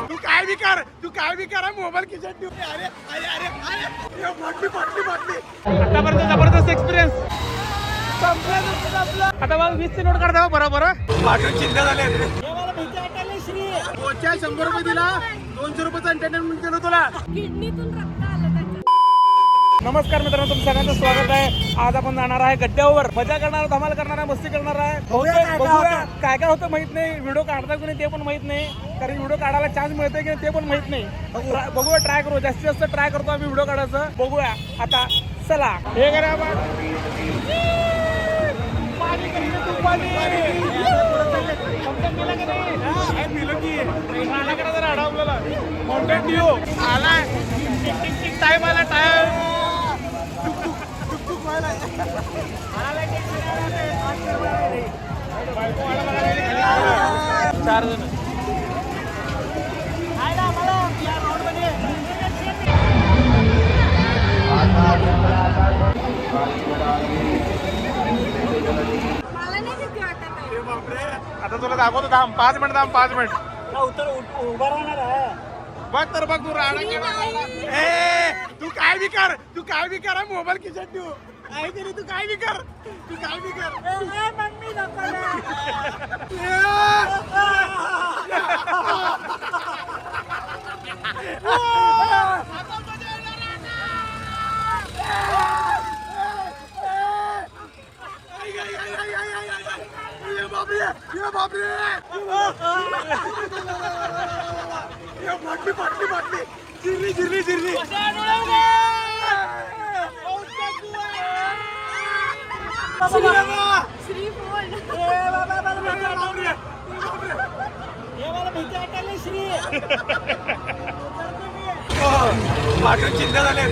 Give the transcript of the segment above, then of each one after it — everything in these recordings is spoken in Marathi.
तू काय भी कर मोबाईल खिचत ठेव. अरे अरे अरे अरे बाटली. आतापर्यंत जबरदस्त एक्सपिरियन्स. आता मग 20चे नोट काढता बरोबर. वाटून चिंता झाले. 100 रुपये दिला, 200 रुपयाचा एंटरटेनमेंट दिलं तुला. नमस्कार मित्रांनो, तुमचं सगळ्यांचं स्वागत आहे. आज आपण जाणार आहे गड्ड्यावर, मजा करणार, धमाल करणार आहे, मस्ती करणार आहे. बघूया काय काय होतं माहित नाही. व्हिडिओ काढता की नाही ते पण माहित नाही, कारण व्हिडिओ काढायला चान्स मिळतोय की ते पण माहित नाही. बघूया, ट्राय करू, जास्तीत जास्त ट्राय करतो आम्ही व्हिडिओ काढायचं. बघूया आता, चला. हे करा माउंटेन ड्यू आला. टाइम आला, टाइम. चार जण आता तुला दाखवतो. थांब 5 मिनिट, थांब 5 मिनिट. उभा राहणार आहे. बघ तर बघ, तू राडा तू काय भी कर मोबाईल खिचत ठेवू. आहे की नाही, तू काय भी कर. बाटली जिरली. वाटून चिंता झाले.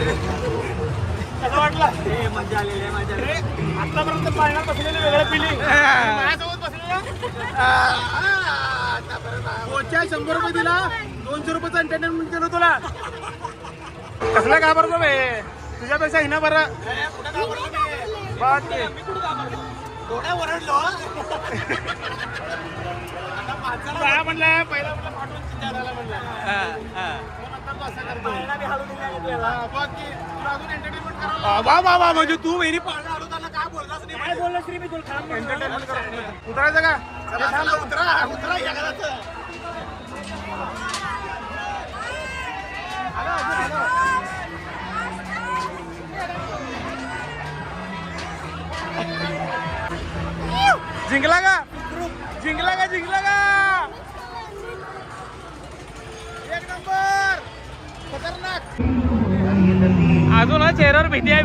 कसं वाटलं? मजा आलेली, मजा आली. आतापर्यंत पाळण्यात बसलेले वेगळं फिलिंग. माझ्यासोबत बसलेलं 100 रुपये दिला, 200 रुपयाचा एंटरटेनमेंट दिलं तुला. कसलं घाबरतो बे, तुझ्यापेक्षा हिना बरं. काय म्हणलं पहिला पाठवून चिंता झाला म्हणलं. वा म्हणजे तू वेरी पाळणा हलवताना काय बोललास नाही. काय बोललास रे मी तुला. एंटरटेनमेंट कर. उतरायचं का? उतरा जिंकला का? एक नंबर. खतरनाक. अजून चेहऱ्यावर भीती आहे.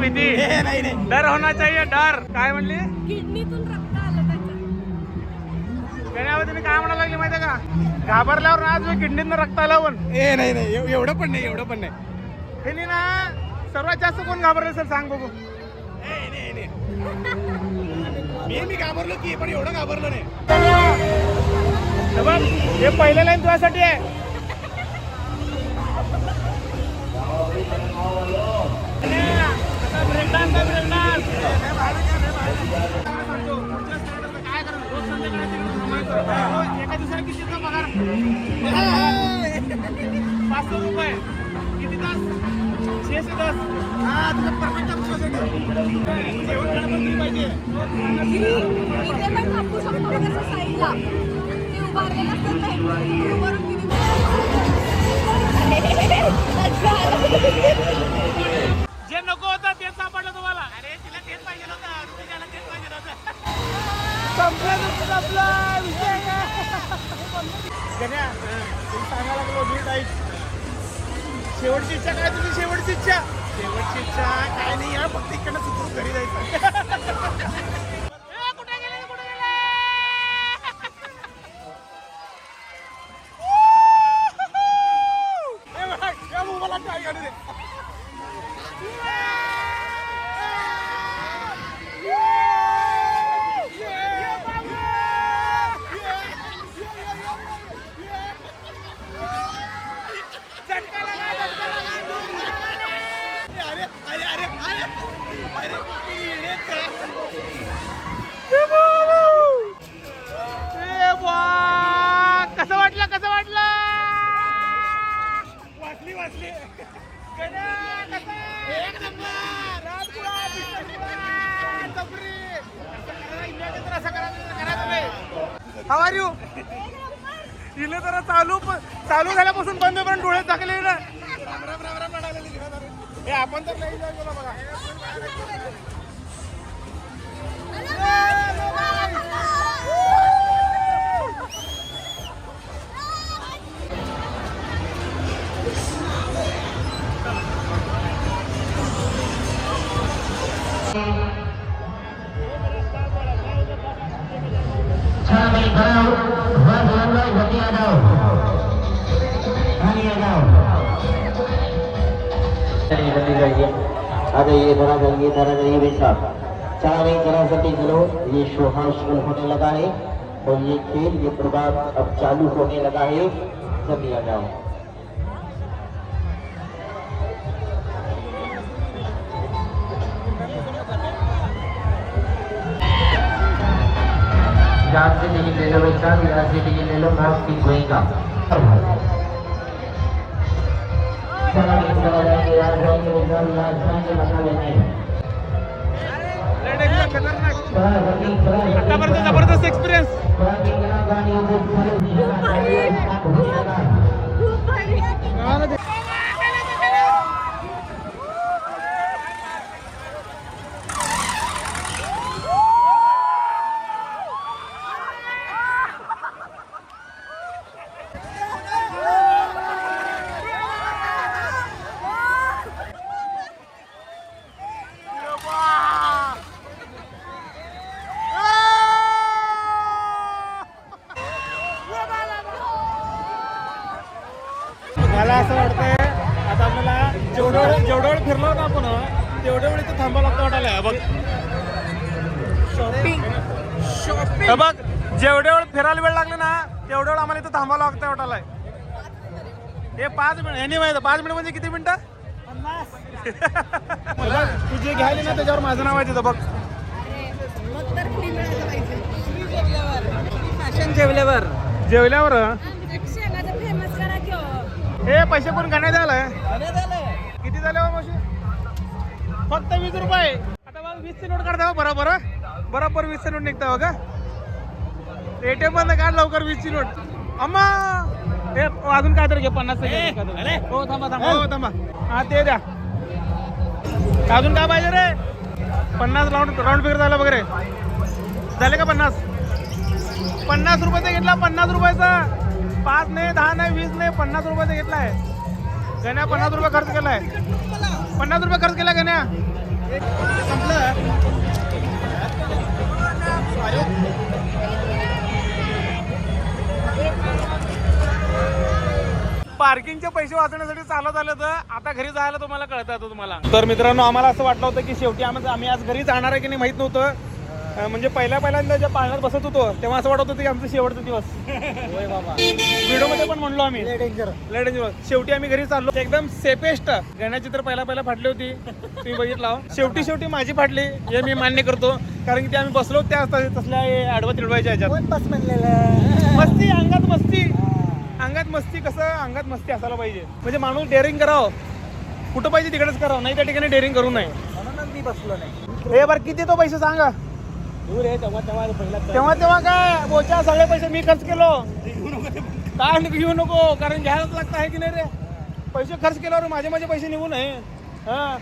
नाही डर होना चाहिए, डर. काय म्हणली? किडनीतून रक्त आलं त्याच्या. तुम्ही काय म्हणायला लागली माहिती का? घाबरल्यावर आज किडनीतनं रक्त आलं. नाही एवढं पण नाही. हे ना, सर्वात जास्त कोण घाबरले सर सांग बघू. मी घाबरलो की, पण एवढं घाबरलो नाही. हे पहिलं लाईन तुझ्यासाठी आहे. एका दिवसाला कितीचा पगार? 500 रुपये. किती तास? 6 ते 10. तुला परफेक्ट जेवण पाहिजे. इथे पण थांबू शकतो बघ असं साईडला. ते उभारलेलं असतात नाही. उभारून किती जे नको होतं तेच सापडलं तुम्हाला. अरे तिला तेच पाहिजे होतं, त्याला तेच पाहिजे होतं. आपला विषय सांगायला लागलो नीट ऐक. शेवटची इच्छा काय तुझी? शेवटची इच्छा काय नाही यार, फक्त इकडनं सुधरून घरी जायचं. कुठे गेले? मला काय गाडी रे. वाचली. गण्या, कसा आहे? एक नंबर. राजगुळा, बिस्किटगुळा, टपरी. असं करा, enjoy तर असं करा तुम्ही. How are you? इले जरा चालू झाल्यापासून बंद पण डोळे झाकले ना. हे आपण तर नाही जाऊ गेलो बघा. आ जाइए धरा जाइए बेटा चावे जरासती चलो ये शोहा शुरू होने लगा है और ये खेल ये प्रभाव अब चालू होने लगा है सभी आ जाओ यहाँ से टिकट ले लो बेटा यहाँ से टिकट ले लो मैच की होएगा आतापर्यंत जबरदस्त एक्सपिरियन्स. खूप भारी. मला असं वाटतंय आता आपल्याला जेवढं वेळ फिरलो होतो आपण तेवढ्या वेळी तर थांबावं लागतं वाटायला. बघ शॉपिंग बघ जेवढ्या वेळ फिरायला वेळ लागला ना तेवढ्या वेळ आम्हाला इथं थांबावं लागतं वाटायला. हे 5 मिनिट हे नाही माहिती 5 मिनिट म्हणजे किती मिनिटं. तू जे घ्यायला ना त्याच्यावर माझं नाव आहे तिथं बघ. मग तर फ्री मिळालं पाहिजे. फॅशन जेवल्यावर जेवल्यावर शेंगाचं फेमस करा की हो. हे पैसे कोण गाण्यात आलाय किती झाले हो मावशी. फक्त 20 रुपये. आता बघ 20 ची नोट काढता बरोबर 20 ची नोट निघता बघा. एटीएम बंद काढ लवकर 20 ची नोट. अम्मा हे अजून काय तर घे 50 हो थांबा हा ते द्या. अजून काय पाहिजे रे. 50 राऊंड फिगर झालं वगैरे झाले का. 50 रुपयाचा घेतला 50 रुपयाचा. 5 नाही 10 नाही 20 नाही 50 रुपयाचा घेतलाय गण्या. 50 रुपये खर्च केलाय. 50 रुपये खर्च केला गण्या. संपलं. पार्किंगचे पैसे वाचवण्यासाठी चालत आलं तर आता घरी जायला तुम्हाला कळतं तुम्हाला. तर मित्रांनो आम्हाला असं वाटलं होतं की शेवटी आम्ही आज घरी जाणार आहे की नाही माहित नव्हतं. म्हणजे पहिल्यांदा ज्या पाळण्यात बसत होतो तेव्हा असं वाटत होतं की आमचा शेवटचा दिवस. व्हिडिओ मध्ये पण म्हणलो आम्ही लय डेंजर. शेवटी आम्ही घरी चाललो. एकदम सेफेस्ट. गण्याची तर पहिला फाटली होती तुम्ही बघितला. शेवटी माझी फाटली हे मी मान्य करतो. कारण की ते आम्ही बसलो त्या तसल्या आडवं तिडवायच्या ह्याच्यात. बस म्हणलेलं मस्ती अंगात मस्ती कसं अंगात मस्ती असायला पाहिजे. म्हणजे माणूस डेअरिंग करावं कुठं पाहिजे तिकडेच करावं नाही त्या ठिकाणी डेअरिंग करू नये. म्हणूनच मी बसलो नाही. हे बरं किती तो पैसे सांगा. दूर आहे तेव्हा तेव्हा काय बोचा सगळे पैसे मी खर्च केलो. काय घेऊ नको कारण घ्यायलाच लागतं आहे की नाही रे. पैसे खर्च केल्यावर माझे पैसे निघू नये. हा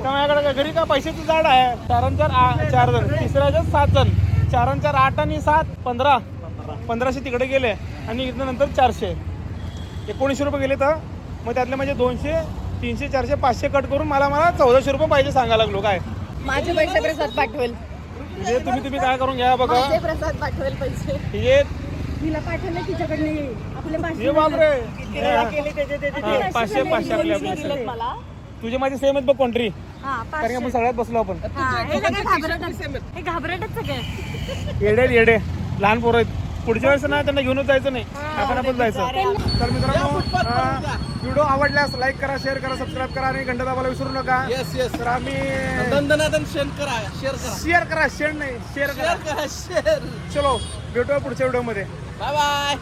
माझ्याकडे घरी का पैशाचं झाड आहे. 4 जण तिसऱ्याच्या 7 जण 4 4 8 आणि 7 1500 तिकडे गेले आणि इथं नंतर 400 1900 रुपये गेले. तर मग त्यातले म्हणजे 200 300 400 500 कट करून मला 1400 रुपये पाहिजे सांगायला लागलो. काय माझे पैसे प्रसाद पाठवेल. म्हणजे तुम्ही काय करून घ्या बघा. माझे प्रसाद पाठवेल पैसे. हे तिला पाठवले तिच्याकडे आपले हे बापरे. केली त्याचे 500 आपले मला. तुझे माझे सेम आहेत बघ कंट्री. हा कारण की आपण सगळ्यात बसलो आपण. हे घाबरटच सगळे. येडे लहान पोरं आहेत. पुढच्या वेळेस ना त्यांना घेऊनच जायचं नाही आपण जायचं. तर मित्रांनो व्हिडिओ आवडल्यास लाईक करा शेअर करा सबस्क्राईब करा आणि घंटा दाबायला विसरू नका. तर आम्ही शेअर करा शेअर करा. चलो भेटूया पुढच्या व्हिडिओ मध्ये. Bye bye.